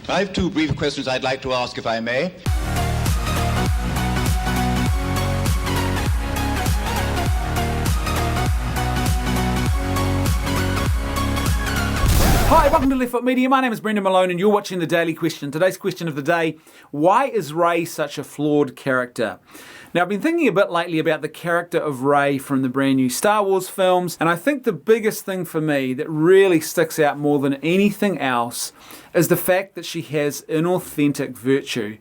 I have two brief questions I'd like to ask, if I may. Hi, welcome to Left Foot Media. My name is Brendan Malone and you're watching The Daily Question. Today's question of the day: why is Rey such a flawed character? Now, I've been thinking a bit lately about the character of Rey from the brand new Star Wars films, and I think the biggest thing for me that really sticks out more than anything else is the fact that she has inauthentic virtue.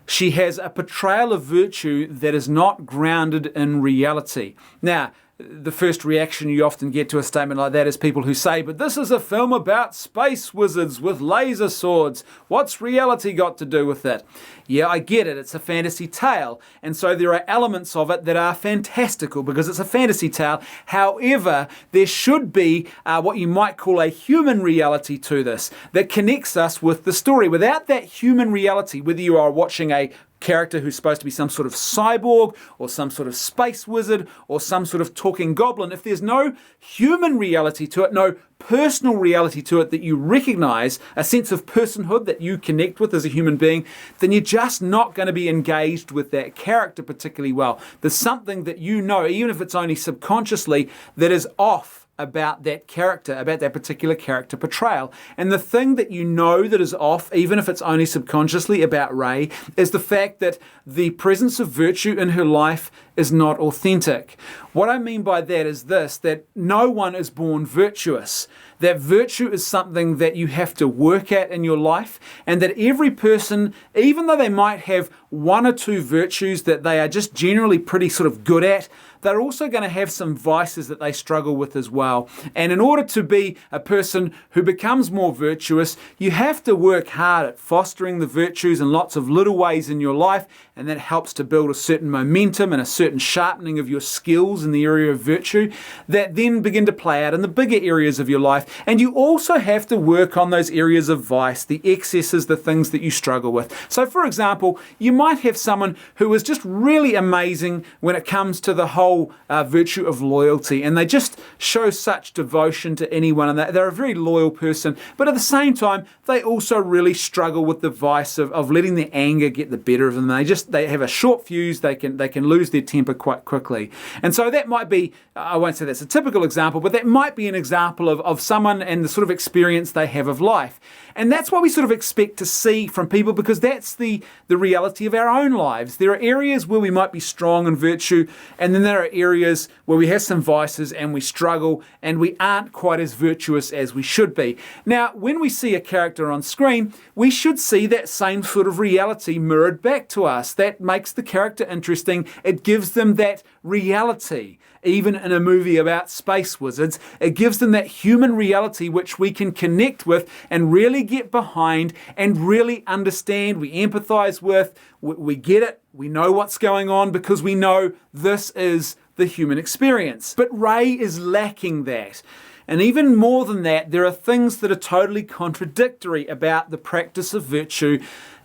She has a portrayal of virtue that is not grounded in reality. Now, the first reaction you often get to a statement like that is people who say, but this is a film about space wizards with laser swords. What's reality got to do with it? Yeah, I get it. It's a fantasy tale. And so there are elements of it that are fantastical because it's a fantasy tale. However, there should be what you might call a human reality to this that connects us with the story. Without that human reality, whether you are watching a character who's supposed to be some sort of cyborg or some sort of space wizard or some sort of talking goblin, if there's no human reality to it, no personal reality to it that you recognize, a sense of personhood that you connect with as a human being, then you're just not going to be engaged with that character particularly well. There's something that you know, even if it's only subconsciously, that is off about that character, about that particular character portrayal. And the thing that you know that is off, even if it's only subconsciously about Rey, is the fact that the presence of virtue in her life is not authentic. What I mean by that is this, that no one is born virtuous. That virtue is something that you have to work at in your life, and that every person, even though they might have one or two virtues that they are just generally pretty sort of good at, they're also going to have some vices that they struggle with as well. And in order to be a person who becomes more virtuous, you have to work hard at fostering the virtues in lots of little ways in your life, and that helps to build a certain momentum and a certain sharpening of your skills in the area of virtue that then begin to play out in the bigger areas of your life. And you also have to work on those areas of vice, the excesses, the things that you struggle with. So for example, you might have someone who is just really amazing when it comes to the whole virtue of loyalty, and they just show such devotion to anyone, and they're a very loyal person, but at the same time they also really struggle with the vice of letting their anger get the better of them. They have a short fuse, they can lose their temper quite quickly. And so that might be, I won't say that's a typical example, but that might be an example of someone and the sort of experience they have of life. And that's what we sort of expect to see from people, because that's the reality of our own lives. There are areas where we might be strong in virtue, and then there are areas where we have some vices and we struggle and we aren't quite as virtuous as we should be. Now, when we see a character on screen, we should see that same sort of reality mirrored back to us. That makes the character interesting. It gives them that reality. Even in a movie about space wizards, it gives them that human reality which we can connect with and really get behind and really understand. We empathize with, we get it, we know what's going on because we know this is the human experience. But Rey is lacking that. And even more than that, there are things that are totally contradictory about the practice of virtue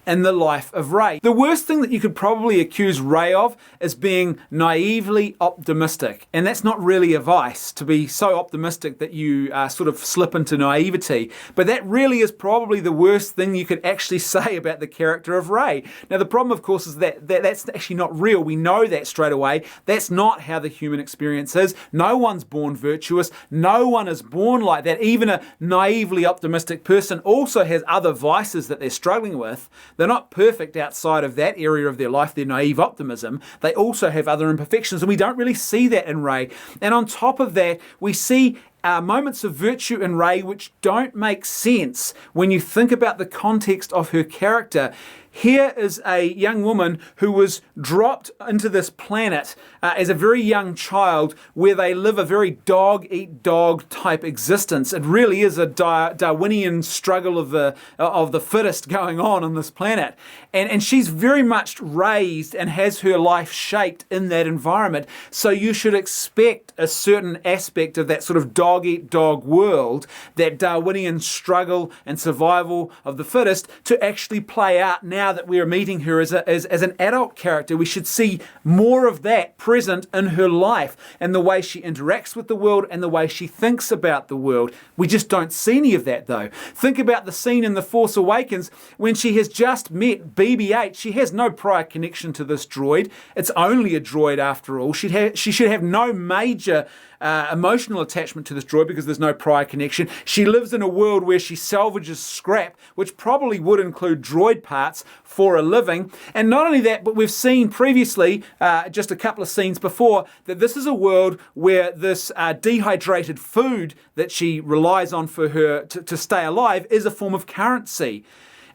in the life of Rey. The worst thing that you could probably accuse Rey of is being naively optimistic. And that's not really a vice, to be so optimistic that you sort of slip into naivety. But that really is probably the worst thing you could actually say about the character of Rey. Now, the problem, of course, is that that's actually not real. We know that straight away. That's not how the human experience is. No one's born virtuous. No one is born like that. Even a naively optimistic person also has other vices that they're struggling with. They're not perfect outside of that area of their life, their naive optimism. They also have other imperfections, and we don't really see that in Rey. And on top of that, we see moments of virtue in Rey which don't make sense when you think about the context of her character. Here is a young woman who was dropped into this planet as a very young child, where they live a very dog-eat-dog type existence. It really is a Darwinian struggle of the fittest going on this planet. And she's very much raised and has her life shaped in that environment. So you should expect a certain aspect of that sort of dog dog-eat-dog world, that Darwinian struggle and survival of the fittest, to actually play out now that we're meeting her as an adult character. We should see more of that present in her life and the way she interacts with the world and the way she thinks about the world. We just don't see any of that, though. Think about the scene in The Force Awakens when she has just met BB-8. She has no prior connection to this droid. It's only a droid after all. She should have no major emotional attachment to this droid because there's no prior connection. She lives in a world where she salvages scrap, which probably would include droid parts, for a living. And not only that, but we've seen previously, just a couple of scenes before, that this is a world where this dehydrated food that she relies on for her to stay alive is a form of currency.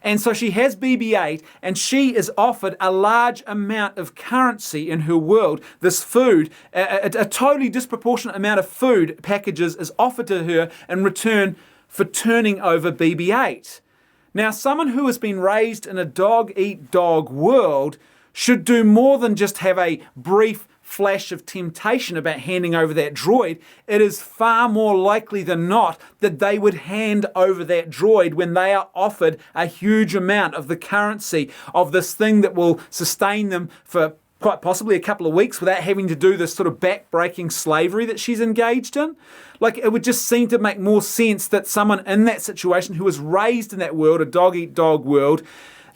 And so she has BB-8, and she is offered a large amount of currency in her world. This food, a totally disproportionate amount of food packages is offered to her in return for turning over BB-8. Now, someone who has been raised in a dog-eat-dog world should do more than just have a brief flash of temptation about handing over that droid. It is far more likely than not that they would hand over that droid when they are offered a huge amount of the currency of this thing that will sustain them for quite possibly a couple of weeks without having to do this sort of back-breaking slavery that she's engaged in. Like, it would just seem to make more sense that someone in that situation who was raised in that world, a dog-eat-dog world,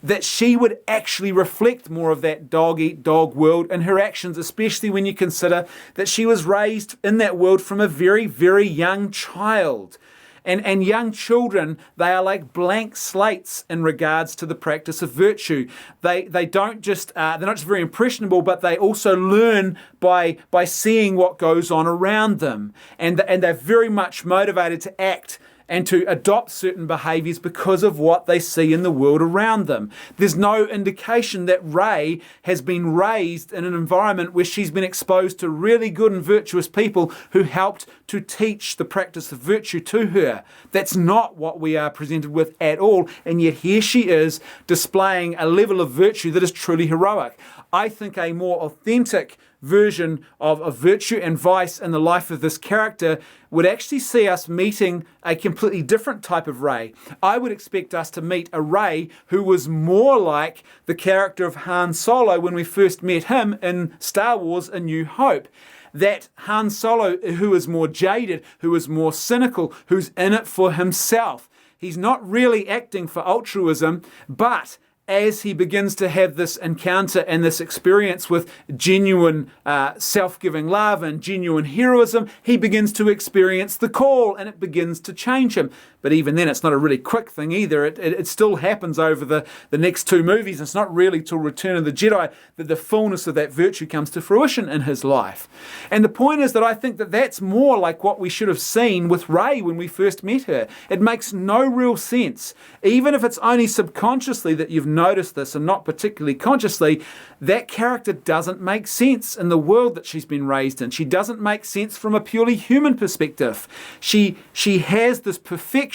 that she would actually reflect more of that dog-eat-dog world in her actions, especially when you consider that she was raised in that world from a very, very young child. And young children, they are like blank slates in regards to the practice of virtue. They don't just they're not just very impressionable, but they also learn by seeing what goes on around them, and they're very much motivated to act and to adopt certain behaviours because of what they see in the world around them. There's no indication that Rey has been raised in an environment where she's been exposed to really good and virtuous people who helped to teach the practice of virtue to her. That's not what we are presented with at all, and yet here she is displaying a level of virtue that is truly heroic. I think a more authentic version of virtue and vice in the life of this character would actually see us meeting a completely different type of Rey. I would expect us to meet a Rey who was more like the character of Han Solo when we first met him in Star Wars: A New Hope. That Han Solo who is more jaded, who is more cynical, who's in it for himself. He's not really acting for altruism, but as he begins to have this encounter and this experience with genuine self-giving love and genuine heroism, he begins to experience the call, and it begins to change him. But even then, it's not a really quick thing either. It still happens over the next two movies. It's not really till Return of the Jedi that the fullness of that virtue comes to fruition in his life. And the point is that I think that that's more like what we should have seen with Rey when we first met her. It makes no real sense. Even if it's only subconsciously that you've noticed this and not particularly consciously, that character doesn't make sense in the world that she's been raised in. She doesn't make sense from a purely human perspective. She has this perfection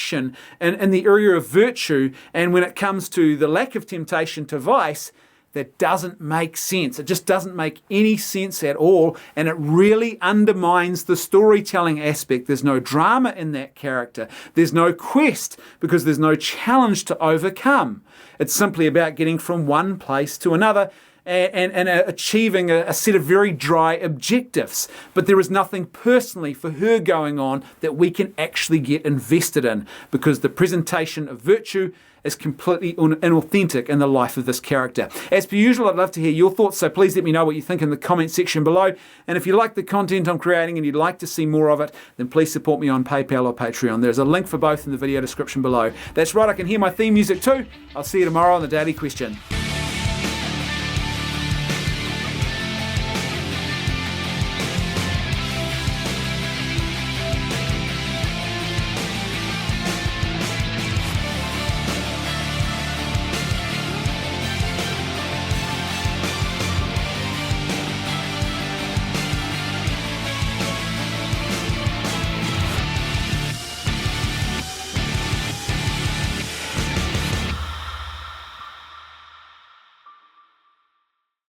in the area of virtue, and when it comes to the lack of temptation to vice, that doesn't make sense. It just doesn't make any sense at all, and it really undermines the storytelling aspect. There's no drama in that character. There's no quest because there's no challenge to overcome. It's simply about getting from one place to another and achieving a set of very dry objectives. But there is nothing personally for her going on that we can actually get invested in, because the presentation of virtue is completely inauthentic in the life of this character. As per usual, I'd love to hear your thoughts, so please let me know what you think in the comment section below. And if you like the content I'm creating and you'd like to see more of it, then please support me on PayPal or Patreon. There's a link for both in the video description below. That's right, I can hear my theme music too. I'll see you tomorrow on The Daily Question.